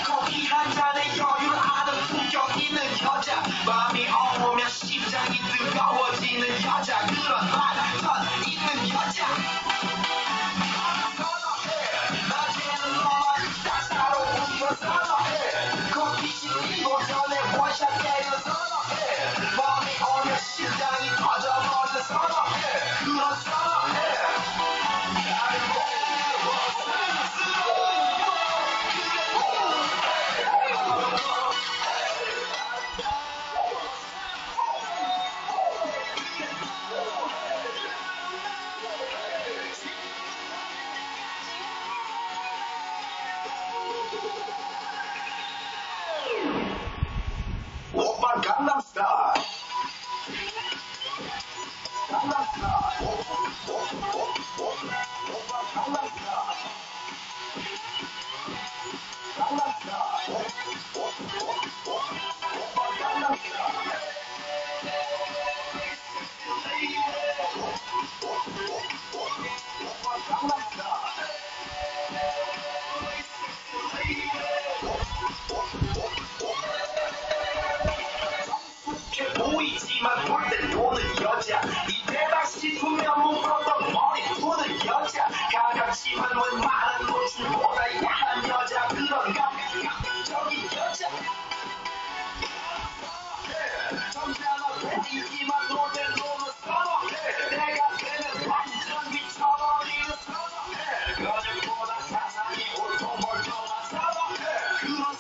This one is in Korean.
커피 한 잔에 여유를 아는 품격 있는 여자 밤이 오면 심장이 뜨거워지는 여자 그런 반전 있는 여자 선어해 낮에는 너만 따사로운 걸 선어해 커피 식히고 전에 원샷 때리는 선어해 밤이 오면 심장이 터져버리는 선어해 그런 선어해 오빠 강남스타일 강남스타일 오빠 강남스타일 강남스타일 오빠 강남스타일 오빠 강남스타일 성숙해 보이지만 볼 땐 노는 여자 이때다 싶으면 묶었던 머리 푸는 여자 가깝지만 웬만한 노출보다 야한 여자 그런 감각적인 여자 점잖아 보이지만 놀땐 노는 선어해 내가 되는 완전 미쳐버리는 선어해 거짓보다 사상이 옳고 멀쩡한 선어해 그런